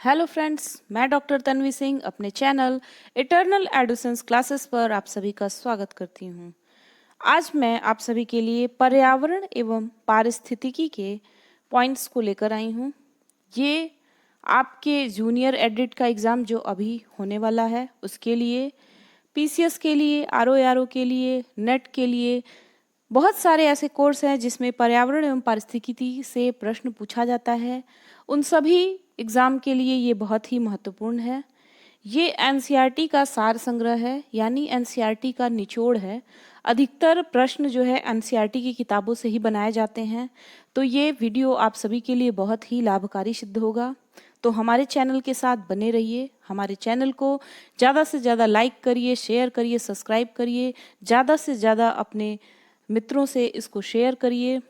Hello friends, मैं doctor Tanvi Singh अपने channel eternal एडोसेंस classes पर आप सभी का स्वागत करती हूँ। आज मैं आप सभी के लिए पर्यावरण एवं पारिस्थितिकी के पॉइंट्स को लेकर आई हूँ। ये आपके जूनियर एडिट का एग्ज़ाम जो अभी होने वाला है उसके लिए, पीसीएस के लिए, आरओ के लिए, नेट के लिए बहुत सारे ऐसे कोर्स हैं जिसमें पर्यावरण एवं पारिस्थितिकी से प्रश्न पूछा जाता है। उन सभी एग्ज़ाम के लिए ये बहुत ही महत्वपूर्ण है। ये एनसीईआरटी का सार संग्रह है, यानी एनसीईआरटी का निचोड़ है। अधिकतर प्रश्न जो है एनसीईआरटी की किताबों से ही बनाए जाते हैं, तो ये वीडियो आप सभी के लिए बहुत ही लाभकारी सिद्ध होगा। तो हमारे चैनल के साथ बने रहिए। हमारे चैनल को ज़्यादा से ज़्यादा लाइक करिए, शेयर करिए, सब्सक्राइब करिए, ज़्यादा से ज़्यादा अपने मित्रों से इसको शेयर करिए।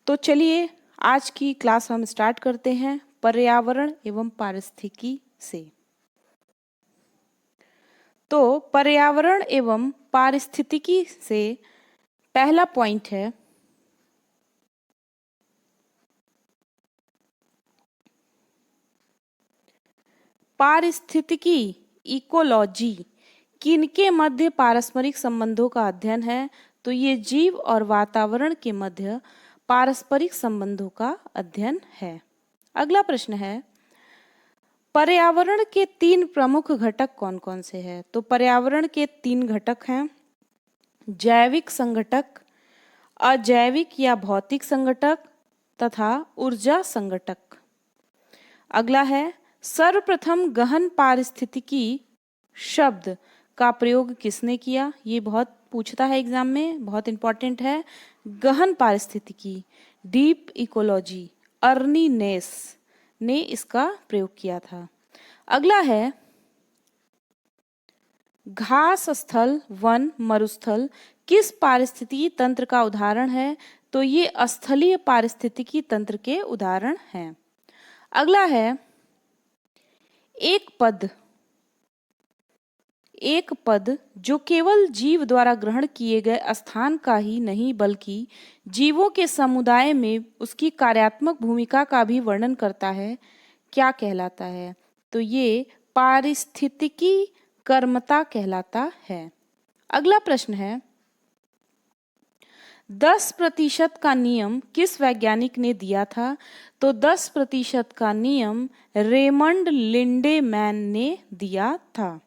तो चलिए आज की क्लास हम स्टार्ट करते हैं पर्यावरण एवं पारिस्थितिकी से। तो पर्यावरण एवं पारिस्थितिकी से पहला पॉइंट है पारिस्थितिकी, इकोलॉजी किनके मध्य पारस्परिक संबंधों का अध्ययन है? तो ये जीव और वातावरण के मध्य पारस्परिक संबंधों का अध्ययन है। अगला प्रश्न है पर्यावरण के 3 प्रमुख घटक कौन कौन से हैं? तो पर्यावरण के 3 घटक हैं जैविक संघटक, अजैविक या भौतिक संघटक तथा ऊर्जा संघटक। अगला है सर्वप्रथम गहन पारिस्थितिकी शब्द का प्रयोग किसने किया? ये बहुत पूछता है एग्जाम में, बहुत इंपॉर्टेंट है। गहन पारिस्थितिकी, डीप इकोलॉजी, अर्नी नेस ने इसका प्रयोग किया था। अगला है घास स्थल, वन, मरुस्थल किस पारिस्थितिकी तंत्र का उदाहरण है? तो ये स्थलीय पारिस्थितिकी तंत्र के उदाहरण हैं। अगला है एक पद जो केवल जीव द्वारा ग्रहण किए गए स्थान का ही नहीं बल्कि जीवों के समुदाय में उसकी कार्यात्मक भूमिका का भी वर्णन करता है, क्या कहलाता है? तो ये पारिस्थितिकी कर्मता कहलाता है। अगला प्रश्न है 10% का नियम किस वैज्ञानिक ने दिया था? तो 10% का नियम रेमंड लिंडेमैन ने दिया था।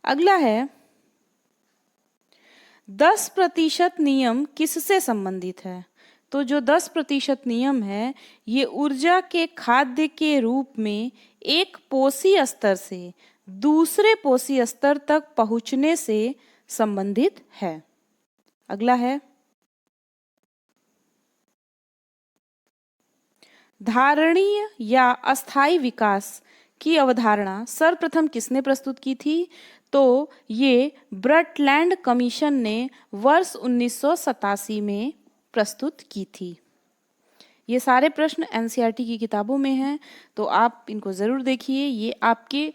अगला है 10% नियम किससे संबंधित है? तो जो 10% नियम है ये ऊर्जा के खाद्य के रूप में एक पोषी स्तर से दूसरे पोषी स्तर तक पहुंचने से संबंधित है। अगला है धारणीय या अस्थायी विकास की अवधारणा सर्वप्रथम किसने प्रस्तुत की थी? तो ये ब्रटलैंड कमीशन ने वर्ष 1987 में प्रस्तुत की थी। ये सारे प्रश्न एनसीईआरटी की किताबों में हैं, तो आप इनको ज़रूर देखिए। ये आपके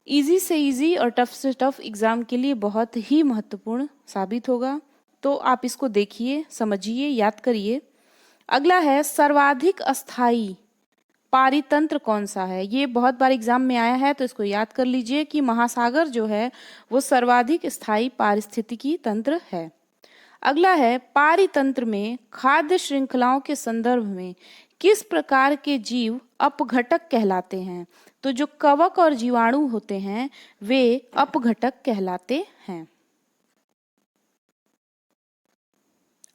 इजी से इजी और टफ से टफ एग्ज़ाम के लिए बहुत ही महत्वपूर्ण साबित होगा। तो आप इसको देखिए, समझिए, याद करिए। अगला है सर्वाधिक अस्थाई पारितंत्र कौन सा है? ये बहुत बार एग्जाम में आया है, तो इसको याद कर लीजिए कि महासागर जो है वो सर्वाधिक स्थायी पारिस्थितिकी तंत्र है। अगला है पारितंत्र में खाद्य श्रृंखलाओं के संदर्भ में किस प्रकार के जीव अपघटक कहलाते हैं? तो जो कवक और जीवाणु होते हैं वे अपघटक कहलाते हैं।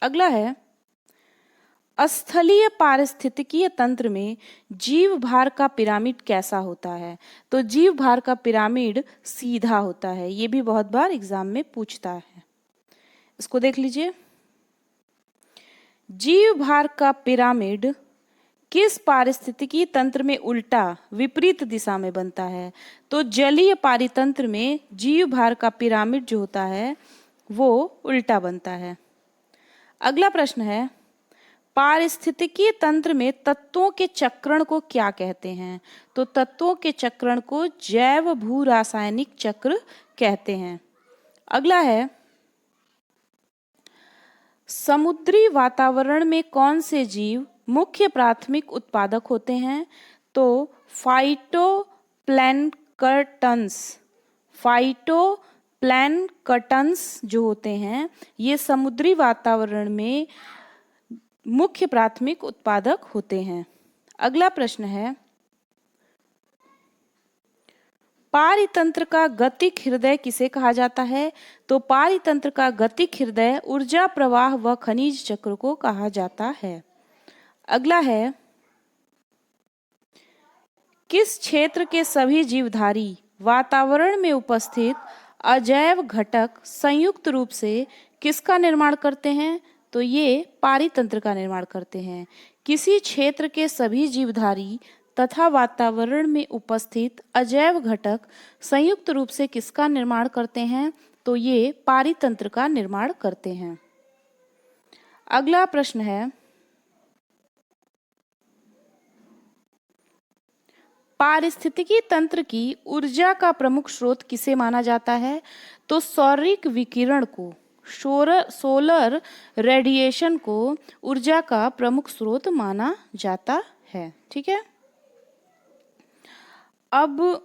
अगला है स्थलीय पारिस्थितिकीय तंत्र में जीव भार का पिरामिड कैसा होता है? तो जीव भार का पिरामिड सीधा होता है। ये भी बहुत बार एग्जाम में पूछता है, इसको देख लीजिए। जीव भार का पिरामिड किस पारिस्थितिकी तंत्र में उल्टा विपरीत दिशा में बनता है? तो जलीय पारितंत्र में जीव भार का पिरामिड जो होता है वो उल्टा बनता है। अगला प्रश्न है पारिस्थितिकीय तंत्र में तत्वों के चक्रण को क्या कहते हैं? तो तत्वों के चक्रण को जैव भू रासायनिक चक्र कहते हैं। अगला है समुद्री वातावरण में कौन से जीव मुख्य प्राथमिक उत्पादक होते हैं? तो फाइटोप्लैंक्टन्स जो होते हैं ये समुद्री वातावरण में मुख्य प्राथमिक उत्पादक होते हैं। अगला प्रश्न है, पारितंत्र का गतिक हृदय किसे कहा जाता है? तो पारितंत्र का गतिक हृदय ऊर्जा प्रवाह व खनिज चक्र को कहा जाता है। अगला है, किस क्षेत्र के सभी जीवधारी वातावरण में उपस्थित अजैव घटक संयुक्त रूप से किसका निर्माण करते हैं? तो ये पारितंत्र का निर्माण करते हैं। किसी क्षेत्र के सभी जीवधारी तथा वातावरण में उपस्थित अजैव घटक संयुक्त रूप से किसका निर्माण करते हैं? तो ये पारितंत्र का निर्माण करते हैं। अगला प्रश्न है, पारिस्थितिकी तंत्र की ऊर्जा का प्रमुख स्रोत किसे माना जाता है? तो सौरिक विकिरण को, सोलर रेडिएशन को ऊर्जा का प्रमुख स्रोत माना जाता है। ठीक है, अब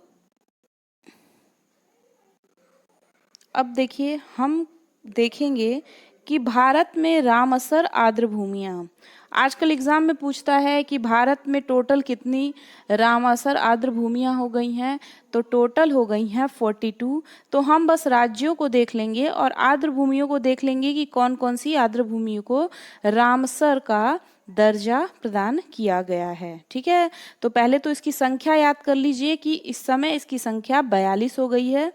देखिए, हम देखेंगे कि भारत में रामसर आर्द्र भूमियां, आजकल एग्जाम में पूछता है कि भारत में टोटल कितनी रामसर आर्द्र भूमियां हो गई हैं? तो टोटल हो गई हैं 42। तो हम बस राज्यों को देख लेंगे और आर्द्र भूमियों को देख लेंगे कि कौन कौन सी आर्द्र भूमियों को रामसर का दर्जा प्रदान किया गया है। ठीक है, तो पहले तो इसकी संख्या याद कर लीजिए कि इस समय इसकी संख्या 42 हो गई है।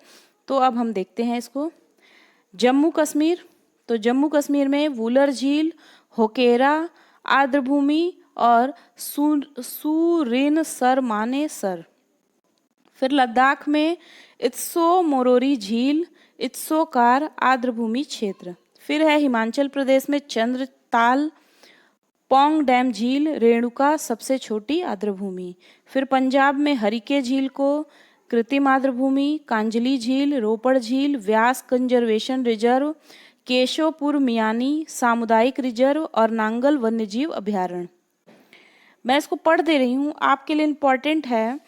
तो अब हम देखते हैं इसको। जम्मू कश्मीर, तो जम्मू कश्मीर में वुलर झील, होकेरा आर्द्र भूमि और सूरिनसर मानेसर। फिर लद्दाख में इत्सो मोरोरी झील, इत्सोकार आर्द्र भूमि क्षेत्र। फिर है हिमाचल प्रदेश में चंद्रताल, पोंग डैम झील, रेणुका सबसे छोटी आर्द्र भूमि। फिर पंजाब में हरिके झील को कृत्रिम आर्द्र भूमि, कांजली झील, रोपड़ झील, व्यास कंजर्वेशन रिजर्व, केशवपुर मियानी सामुदायिक रिजर्व और नांगल वन्यजीव अभयारण्य। मैं इसको पढ़ दे रही हूँ, आपके लिए इम्पोर्टेंट है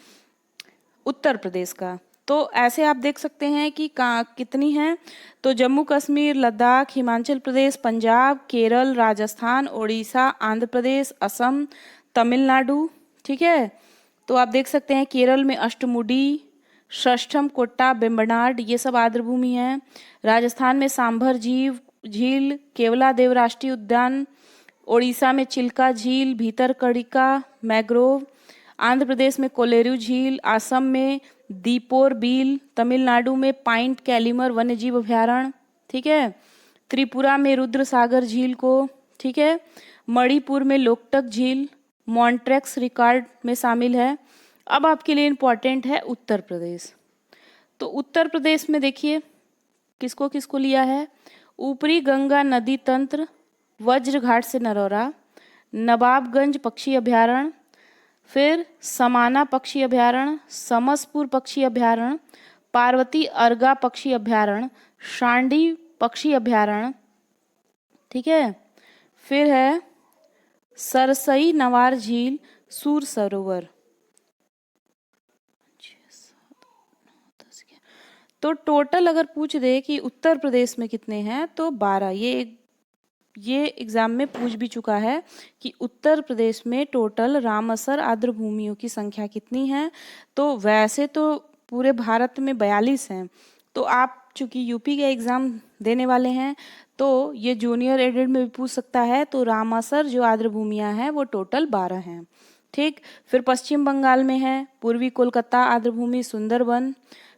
उत्तर प्रदेश का। तो ऐसे आप देख सकते हैं कि कितनी हैं। तो जम्मू कश्मीर, लद्दाख, हिमाचल प्रदेश, पंजाब, केरल, राजस्थान, ओडिशा, आंध्र प्रदेश, असम, तमिलनाडु। ठीक है, तो आप देख सकते हैं केरल में अष्टमुडी, षष्ठम कोट्टा, बेम्बनाड, ये सब आर्द्र भूमि है। राजस्थान में सांभर झील, केवलादेव राष्ट्रीय उद्यान, ओडिशा में चिल्का झील, भीतरकनिका मैंग्रोव, आंध्र प्रदेश में कोलेरू झील, असम में दीपोर बील, तमिलनाडु में पाइंट कैलिमर वन्यजीव अभयारण्य। ठीक है, त्रिपुरा में रुद्र सागर झील को, ठीक है, मणिपुर में लोकटक झील मॉन्ट्रेक्स रिकॉर्ड में शामिल है। अब आपके लिए इम्पोर्टेंट है उत्तर प्रदेश। तो उत्तर प्रदेश में देखिए किसको किसको लिया है। ऊपरी गंगा नदी तंत्र, वज्रघाट से नरौरा, नवाबगंज पक्षी अभयारण्य, फिर समाना पक्षी अभयारण्य, समसपुर पक्षी अभयारण्य, पार्वती अर्गा पक्षी अभयारण्य, शांडी पक्षी अभयारण्य। ठीक है, फिर है सरसई नवार झील, सूर सरोवर। तो टोटल अगर पूछ दे कि उत्तर प्रदेश में कितने हैं तो 12। ये एग्जाम में पूछ भी चुका है कि उत्तर प्रदेश में टोटल रामसर आर्द्र भूमियों की संख्या कितनी है। तो वैसे तो पूरे भारत में 42 हैं। तो आप चूंकि यूपी का एग्जाम देने वाले हैं तो ये जूनियर एडेड में भी पूछ सकता है। तो रामसर जो आर्द्र भूमियाँ हैं वो टोटल 12 हैं। ठीक, फिर पश्चिम बंगाल में है पूर्वी कोलकाता आर्द्र भूमि सुंदरबन,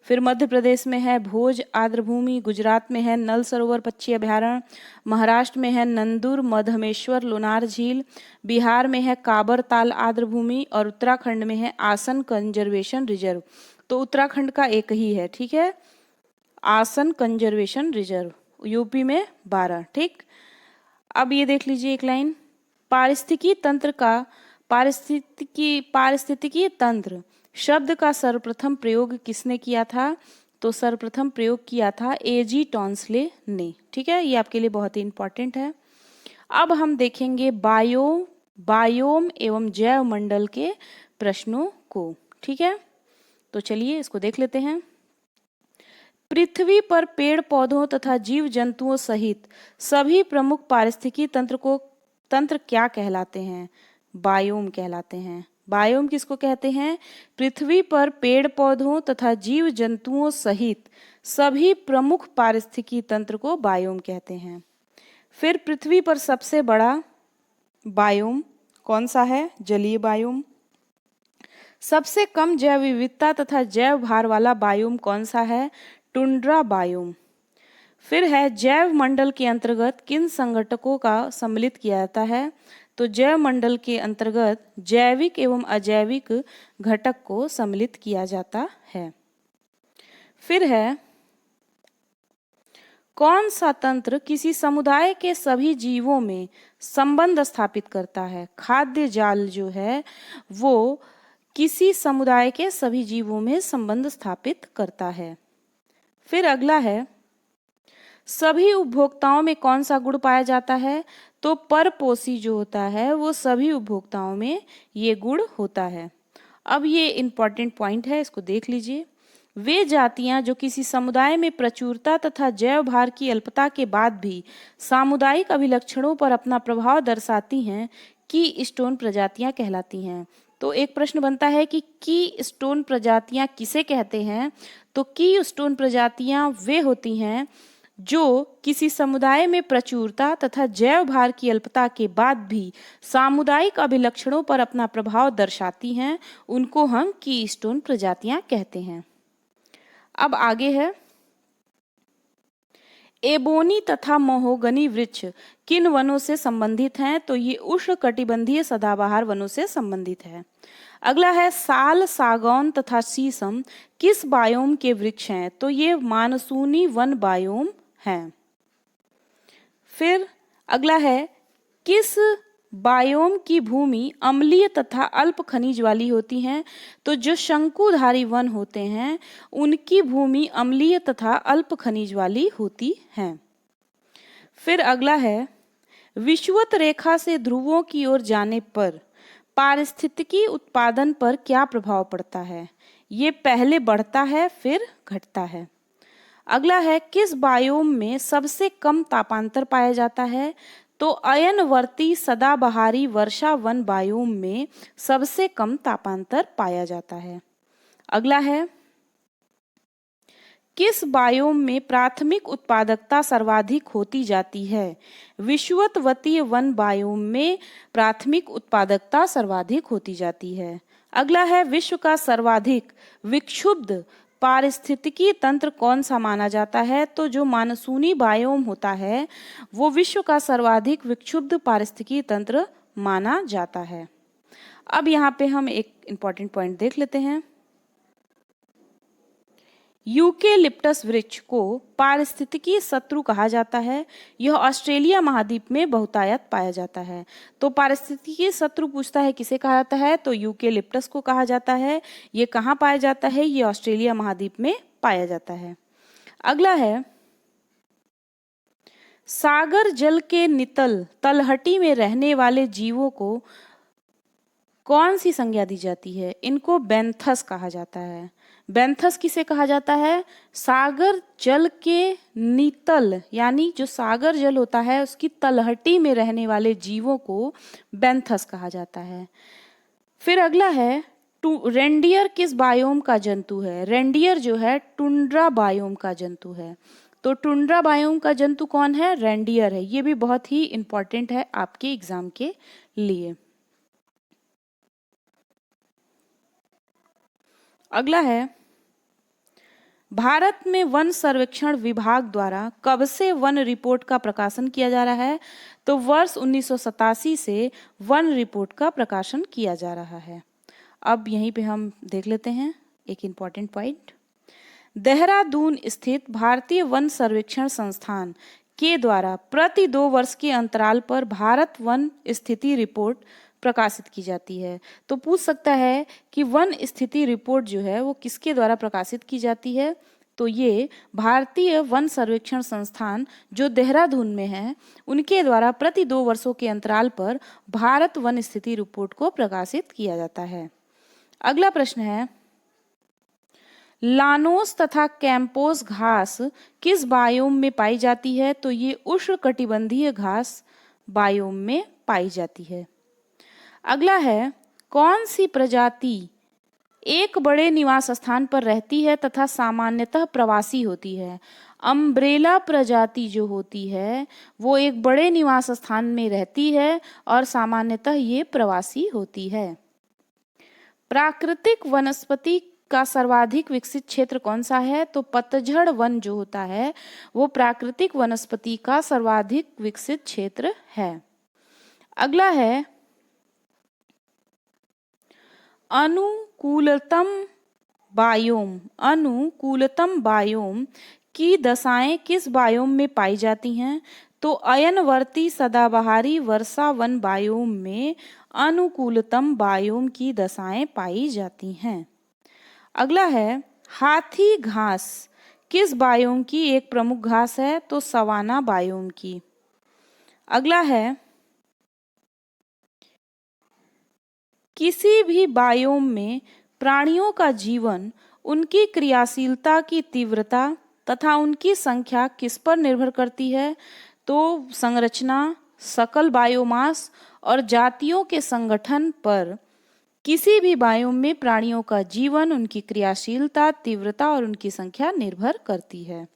फिर मध्य प्रदेश में है भोज आर्द्र भूमि, गुजरात में है नल सरोवर पक्षी अभयारण्य, महाराष्ट्र में है नंदुर मधमेश्वर लोनार झील, बिहार में है काबर ताल आर्द्र भूमि और उत्तराखंड में है आसन कंजर्वेशन रिजर्व। तो उत्तराखंड का एक ही है, ठीक है, आसन कंजर्वेशन रिजर्व। यूपी में 12। ठीक, अब ये देख लीजिए एक लाइन, पारिस्थितिकी तंत्र का पारिस्थितिकी तंत्र शब्द का सर्वप्रथम प्रयोग किसने किया था? तो सर्वप्रथम प्रयोग किया था एजी टॉन्सले ने। ठीक है, ये आपके लिए बहुत ही इंपॉर्टेंट है। अब हम देखेंगे बायोम एवं जैव मंडल के प्रश्नों को। ठीक है, तो चलिए इसको देख लेते हैं। पृथ्वी पर पेड़ पौधों तथा जीव जंतुओं सहित सभी प्रमुख पारिस्थितिकी तंत्र क्या कहलाते हैं? बायोम कहलाते हैं। बायोम किसको कहते हैं? पृथ्वी पर पेड़ पौधों तथा जीव जंतुओं सहित सभी प्रमुख पारिस्थितिकी तंत्र को बायोम कहते हैं। फिर पृथ्वी पर सबसे बड़ा बायोम कौन सा है? जलीय बायोम। सबसे कम जैव विविधता तथा जैव भार वाला बायोम कौन सा है? Tundra biome. फिर है जैव मंडल के अंतर्गत किन संघटकों का सम्मिलित किया जाता है? तो जैव मंडल के अंतर्गत जैविक एवं अजैविक घटक को सम्मिलित किया जाता है। फिर है कौन सा तंत्र किसी समुदाय के सभी जीवों में संबंध स्थापित करता है? खाद्य जाल जो है वो किसी समुदाय के सभी जीवों में संबंध स्थापित करता है। फिर अगला है सभी उपभोक्ताओं में कौन सा गुण पाया जाता है? तो परपोषी जो होता है वो सभी उपभोक्ताओं में ये गुण होता है। अब ये इंपॉर्टेंट पॉइंट है, इसको देख लीजिए। वे जातियां जो किसी समुदाय में प्रचुरता तथा जैव भार की अल्पता के बाद भी सामुदायिक अभिलक्षणों पर अपना प्रभाव दर्शाती हैं, की स्टोन प्रजातियां कहलाती हैं। तो एक प्रश्न बनता है कि की स्टोन प्रजातियां किसे कहते हैं? तो की स्टोन प्रजातियां वे होती हैं जो किसी समुदाय में प्रचुरता तथा जैव भार की अल्पता के बाद भी सामुदायिक अभिलक्षणों पर अपना प्रभाव दर्शाती हैं, उनको हम कीस्टोन प्रजातियां कहते हैं। अब आगे है एबोनी तथा महोगनी वृक्ष किन वनों से संबंधित हैं? तो ये उष्णकटिबंधीय सदाबहार वनों से संबंधित है। अगला है साल, सागौन तथा शीशम किस बायोम के वृक्ष हैं? तो ये मानसूनी वन बायोम हैं। फिर अगला है किस बायोम की भूमि अम्लीय तथा अल्प खनिज वाली होती हैं? तो जो शंकुधारी वन होते हैं उनकी भूमि अम्लीय तथा अल्प खनिज वाली होती हैं। फिर अगला है विषुवत रेखा से ध्रुवों की ओर जाने पर पारिस्थितिकी उत्पादन पर क्या प्रभाव पड़ता है? ये पहले बढ़ता है फिर घटता है। अगला है किस बायोम में सबसे कम तापांतर पाया जाता है? तो अयनवर्ती सदाबहारी वर्षा वन बायोम में सबसे कम तापांतर पाया जाता है। अगला है किस बायोम में प्राथमिक उत्पादकता सर्वाधिक होती जाती है? विषुवतवतीय वन बायोम में प्राथमिक उत्पादकता सर्वाधिक होती जाती है। अगला है विश्व का सर्वाधिक विक्षुब्ध पारिस्थितिकी तंत्र कौन सा माना जाता है? तो जो मानसूनी बायोम होता है वो विश्व का सर्वाधिक विक्षुब्ध पारिस्थितिकी तंत्र माना जाता है। अब यहाँ पे हम एक इम्पॉर्टेंट पॉइंट देख लेते हैं। यूकेलिप्टस वृक्ष को पारिस्थितिकी शत्रु कहा जाता है। यह ऑस्ट्रेलिया महाद्वीप में बहुतायत पाया जाता है। तो पारिस्थितिकी शत्रु पूछता है किसे कहा जाता है? तो यूकेलिप्टस को कहा जाता है। ये कहाँ पाया जाता है? ये ऑस्ट्रेलिया महाद्वीप में पाया जाता है। अगला है सागर जल के नितल तलहटी में रहने वाले जीवों को कौन सी संज्ञा दी जाती है? इनको बेंथस कहा जाता है। बेंथस किसे कहा जाता है? सागर जल के नीतल यानी जो सागर जल होता है उसकी तलहटी में रहने वाले जीवों को बेंथस कहा जाता है। फिर अगला है रेंडियर किस बायोम का जंतु है? रेंडियर जो है टुंड्रा बायोम का जंतु है। तो टुंड्रा बायोम का जंतु कौन है? रेंडियर है। ये भी बहुत ही इंपॉर्टेंट है आपके एग्जाम के लिए। अगला है भारत में वन सर्वेक्षण विभाग द्वारा कब से वन रिपोर्ट का प्रकाशन किया जा रहा है? तो वर्ष 1987 से वन रिपोर्ट का प्रकाशन किया जा रहा है। अब यहीं पे हम देख लेते हैं एक इम्पॉर्टेंट पॉइंट। देहरादून स्थित भारतीय वन सर्वेक्षण संस्थान के द्वारा प्रति 2 वर्ष के अंतराल पर भारत वन स्थिति रिपोर्ट प्रकाशित की जाती है। तो पूछ सकता है कि वन स्थिति रिपोर्ट जो है वो किसके द्वारा प्रकाशित की जाती है? तो ये भारतीय वन सर्वेक्षण संस्थान जो देहरादून में है, उनके द्वारा प्रति 2 वर्षों के अंतराल पर भारत वन स्थिति रिपोर्ट को प्रकाशित किया जाता है। अगला प्रश्न है, लानोस तथा कैंपोस घास किस बायोम में पाई जाती है? तो ये उष्णकटिबंधीय घास बायोम में पाई जाती है। अगला है, कौन सी प्रजाति एक बड़े निवास स्थान पर रहती है तथा सामान्यतः प्रवासी होती है? अम्ब्रेला प्रजाति जो होती है वो एक बड़े निवास स्थान में रहती है और सामान्यतः ये प्रवासी होती है। प्राकृतिक वनस्पति का सर्वाधिक विकसित क्षेत्र कौन सा है? तो पतझड़ वन जो होता है वो प्राकृतिक वनस्पति का सर्वाधिक विकसित क्षेत्र है। अगला है, अनुकूलतम बायोम की दशाएं किस बायोम में पाई जाती हैं? तो अयनवर्ती सदाबहारी वर्षा वन बायोम में अनुकूलतम बायोम की दशाएं पाई जाती हैं। अगला है, हाथी घास किस बायोम की एक प्रमुख घास है? तो सवाना बायोम की। अगला है, किसी भी बायोम में प्राणियों का जीवन उनकी क्रियाशीलता की तीव्रता तथा उनकी संख्या किस पर निर्भर करती है? तो संरचना, सकल बायोमास और जातियों के संगठन पर किसी भी बायोम में प्राणियों का जीवन, उनकी क्रियाशीलता, तीव्रता और उनकी संख्या निर्भर करती है।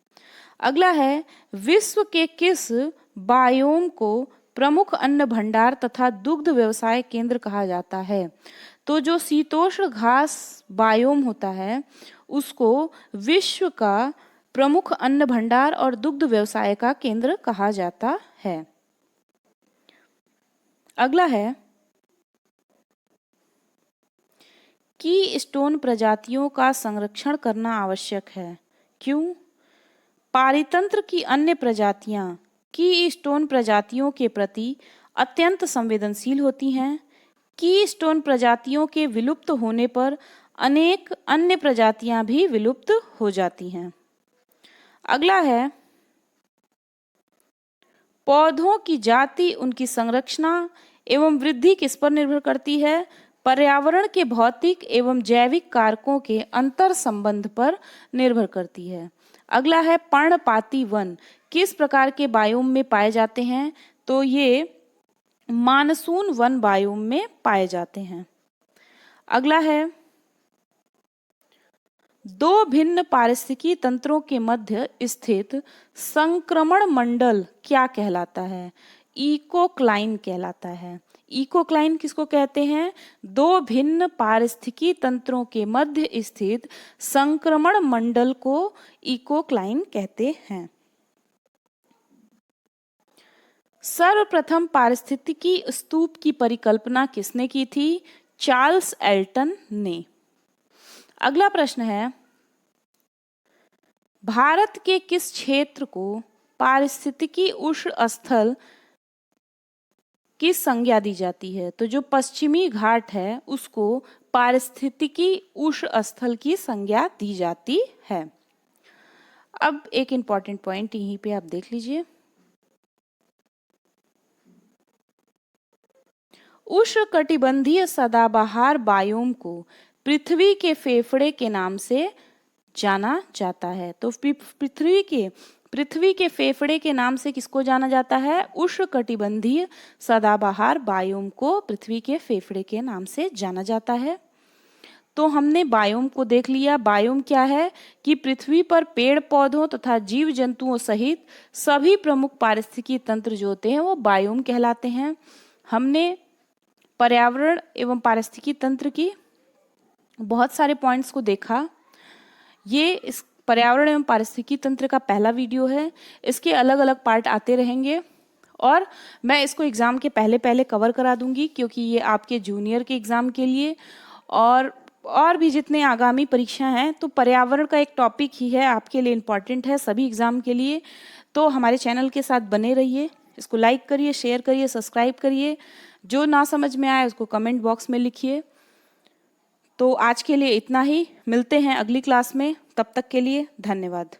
अगला है, विश्व के किस बायोम को प्रमुख अन्न भंडार तथा दुग्ध व्यवसाय केंद्र कहा जाता है? तो जो शीतोष्ण घास बायोम होता है उसको विश्व का प्रमुख अन्न भंडार और दुग्ध व्यवसाय का केंद्र कहा जाता है। अगला है, की स्टोन प्रजातियों का संरक्षण करना आवश्यक है। क्यों? पारितंत्र की अन्य प्रजातियां की स्टोन प्रजातियों के प्रति अत्यंत संवेदनशील होती हैं। की स्टोन प्रजातियों के विलुप्त होने पर अनेक अन्य प्रजातियां भी विलुप्त हो जाती हैं। अगला है, पौधों की जाति, उनकी संरचना एवं वृद्धि किस पर निर्भर करती है? पर्यावरण के भौतिक एवं जैविक कारकों के अंतर संबंध पर निर्भर करती है। अगला है, पर्णपाती वन किस प्रकार के बायोम में पाए जाते हैं? तो ये मानसून वन बायोम में पाए जाते हैं। अगला है, दो भिन्न पारिस्थितिकी तंत्रों के मध्य स्थित संक्रमण मंडल क्या कहलाता है? इकोक्लाइन कहलाता है। इकोक्लाइन किसको कहते हैं? दो भिन्न पारिस्थितिकी तंत्रों के मध्य स्थित संक्रमण मंडल को इकोक्लाइन कहते हैं। सर्वप्रथम पारिस्थितिकी स्तूप की परिकल्पना किसने की थी? चार्ल्स एल्टन ने। अगला प्रश्न है, भारत के किस क्षेत्र को पारिस्थितिकी उष्ण स्थल की संज्ञा दी जाती है? तो जो पश्चिमी घाट है उसको पारिस्थितिकी उष्ण स्थल की संज्ञा दी जाती है। अब एक इंपॉर्टेंट पॉइंट यहीं पे आप देख लीजिए, उष्णकटिबंधीय सदाबहार बायोम को पृथ्वी के फेफड़े के नाम से जाना जाता है। तो पृथ्वी के फेफड़े के नाम से किसको जाना जाता है? उष्णकटिबंधीय सदाबहार बायोम को पृथ्वी के फेफड़े के नाम से जाना जाता है। तो हमने बायोम को देख लिया। बायोम क्या है कि पृथ्वी पर पेड़ पौधों तथा जीव जंतुओं सहित सभी प्रमुख पारिस्थितिकी तंत्र जो होते हैं वो बायोम कहलाते हैं। हमने पर्यावरण एवं पारिस्थितिकी तंत्र की बहुत सारे पॉइंट्स को देखा। ये इस पर्यावरण एवं पारिस्थितिकी तंत्र का पहला वीडियो है। इसके अलग अलग पार्ट आते रहेंगे और मैं इसको एग्जाम के पहले कवर करा दूंगी, क्योंकि ये आपके जूनियर के एग्जाम के लिए और भी जितने आगामी परीक्षा हैं, तो पर्यावरण का एक टॉपिक ही है, आपके लिए इम्पॉर्टेंट है सभी एग्जाम के लिए। तो हमारे चैनल के साथ बने रहिए, इसको लाइक करिए, शेयर करिए, सब्सक्राइब करिए। जो ना समझ में आए उसको कमेंट बॉक्स में लिखिए। तो आज के लिए इतना ही। मिलते हैं अगली क्लास में। तब तक के लिए धन्यवाद।